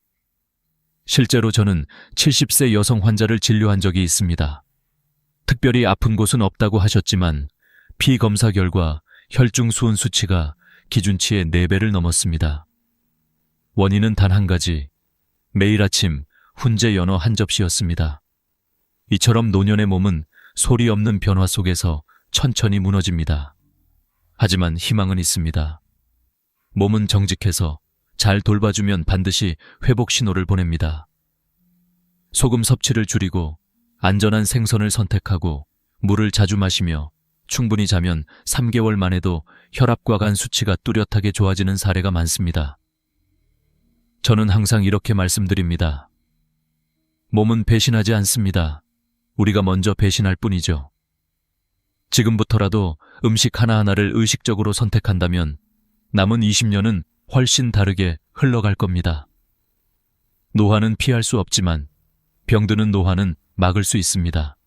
S1: 실제로 저는 70세 여성 환자를 진료한 적이 있습니다. 특별히 아픈 곳은 없다고 하셨지만 피 검사 결과 혈중 수은 수치가 기준치의 4배를 넘었습니다. 원인은 단 한 가지, 매일 아침 훈제 연어 한 접시였습니다. 이처럼 노년의 몸은 소리 없는 변화 속에서 천천히 무너집니다. 하지만 희망은 있습니다. 몸은 정직해서 잘 돌봐주면 반드시 회복 신호를 보냅니다. 소금 섭취를 줄이고 안전한 생선을 선택하고 물을 자주 마시며 충분히 자면 3개월 만에도 혈압과 간 수치가 뚜렷하게 좋아지는 사례가 많습니다. 저는 항상 이렇게 말씀드립니다. 몸은 배신하지 않습니다. 우리가 먼저 배신할 뿐이죠. 지금부터라도 음식 하나하나를 의식적으로 선택한다면 남은 20년은 훨씬 다르게 흘러갈 겁니다. 노화는 피할 수 없지만 병드는 노화는 막을 수 있습니다.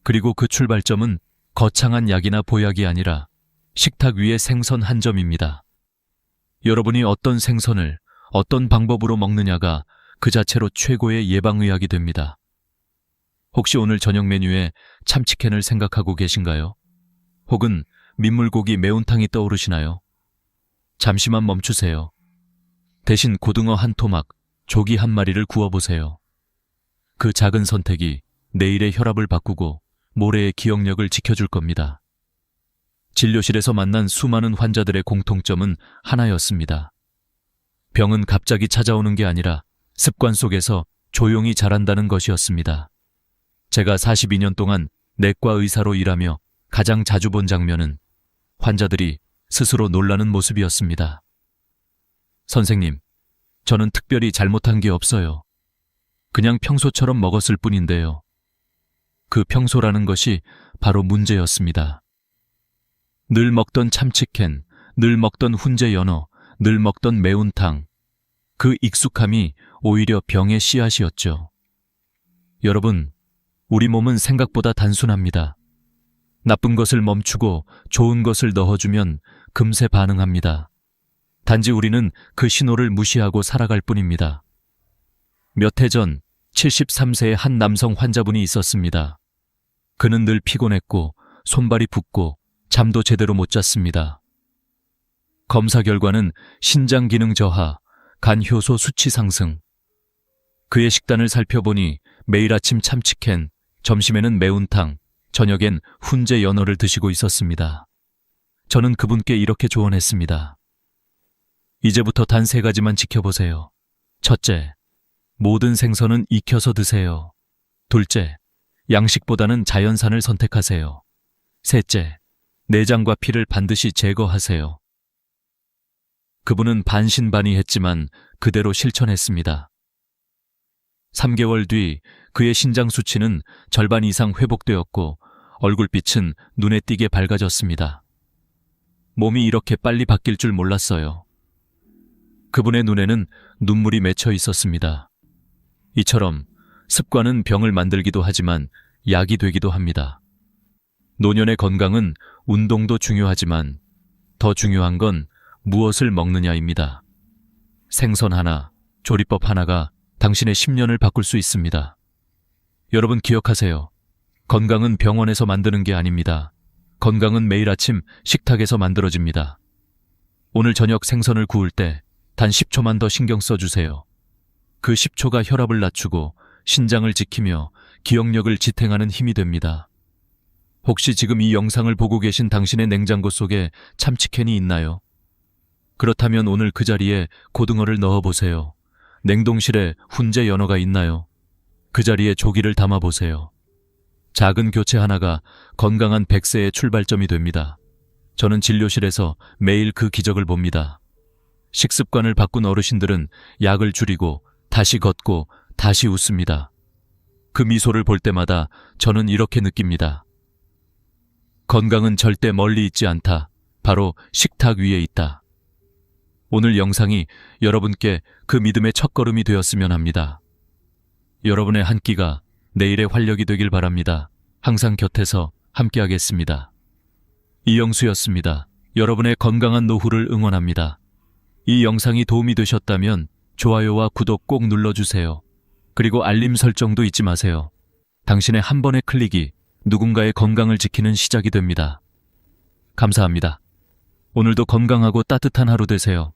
S1: 그리고 그 출발점은 거창한 약이나 보약이 아니라 식탁 위의 생선 한 점입니다. 여러분이 어떤 생선을 어떤 방법으로 먹느냐가 그 자체로 최고의 예방의학이 됩니다. 혹시 오늘 저녁 메뉴에 참치캔을 생각하고 계신가요? 혹은 민물고기 매운탕이 떠오르시나요? 잠시만 멈추세요. 대신 고등어 한 토막, 조기 한 마리를 구워보세요. 그 작은 선택이 내일의 혈압을 바꾸고 모레의 기억력을 지켜줄 겁니다. 진료실에서 만난 수많은 환자들의 공통점은 하나였습니다. 병은 갑자기 찾아오는 게 아니라 습관 속에서 조용히 자란다는 것이었습니다. 제가 42년 동안 내과 의사로 일하며 가장 자주 본 장면은 환자들이 스스로 놀라는 모습이었습니다. 선생님, 저는 특별히 잘못한 게 없어요. 그냥 평소처럼 먹었을 뿐인데요. 그 평소라는 것이 바로 문제였습니다. 늘 먹던 참치캔, 늘 먹던 훈제 연어, 늘 먹던 매운탕. 그 익숙함이 오히려 병의 씨앗이었죠. 여러분, 우리 몸은 생각보다 단순합니다. 나쁜 것을 멈추고 좋은 것을 넣어주면 금세 반응합니다. 단지 우리는 그 신호를 무시하고 살아갈 뿐입니다. 몇 해 전 73세의 한 남성 환자분이 있었습니다. 그는 늘 피곤했고 손발이 붓고 잠도 제대로 못 잤습니다. 검사 결과는 신장 기능 저하, 간 효소 수치 상승. 그의 식단을 살펴보니 매일 아침 참치캔, 점심에는 매운탕, 저녁엔 훈제 연어를 드시고 있었습니다. 저는 그분께 이렇게 조언했습니다. 이제부터 단 3가지만 지켜보세요. 첫째, 모든 생선은 익혀서 드세요. 둘째, 양식보다는 자연산을 선택하세요. 셋째, 내장과 피를 반드시 제거하세요. 그분은 반신반의했지만 그대로 실천했습니다. 3개월 뒤 그의 신장 수치는 절반 이상 회복되었고 얼굴빛은 눈에 띄게 밝아졌습니다. 몸이 이렇게 빨리 바뀔 줄 몰랐어요. 그분의 눈에는 눈물이 맺혀 있었습니다. 이처럼 습관은 병을 만들기도 하지만 약이 되기도 합니다. 노년의 건강은 운동도 중요하지만 더 중요한 건 무엇을 먹느냐입니다. 생선 하나, 조리법 하나가 당신의 10년을 바꿀 수 있습니다. 여러분 기억하세요. 건강은 병원에서 만드는 게 아닙니다. 건강은 매일 아침 식탁에서 만들어집니다. 오늘 저녁 생선을 구울 때 단 10초만 더 신경 써주세요. 그 10초가 혈압을 낮추고 신장을 지키며 기억력을 지탱하는 힘이 됩니다. 혹시 지금 이 영상을 보고 계신 당신의 냉장고 속에 참치캔이 있나요? 그렇다면 오늘 그 자리에 고등어를 넣어보세요. 냉동실에 훈제 연어가 있나요? 그 자리에 조기를 담아보세요. 작은 교체 하나가 건강한 100세의 출발점이 됩니다. 저는 진료실에서 매일 그 기적을 봅니다. 식습관을 바꾼 어르신들은 약을 줄이고 다시 걷고 다시 웃습니다. 그 미소를 볼 때마다 저는 이렇게 느낍니다. 건강은 절대 멀리 있지 않다. 바로 식탁 위에 있다. 오늘 영상이 여러분께 그 믿음의 첫걸음이 되었으면 합니다. 여러분의 한 끼가 내일의 활력이 되길 바랍니다. 항상 곁에서 함께하겠습니다. 이영수였습니다. 여러분의 건강한 노후를 응원합니다. 이 영상이 도움이 되셨다면 좋아요와 구독 꼭 눌러주세요. 그리고 알림 설정도 잊지 마세요. 당신의 한 번의 클릭이 누군가의 건강을 지키는 시작이 됩니다. 감사합니다. 오늘도 건강하고 따뜻한 하루 되세요.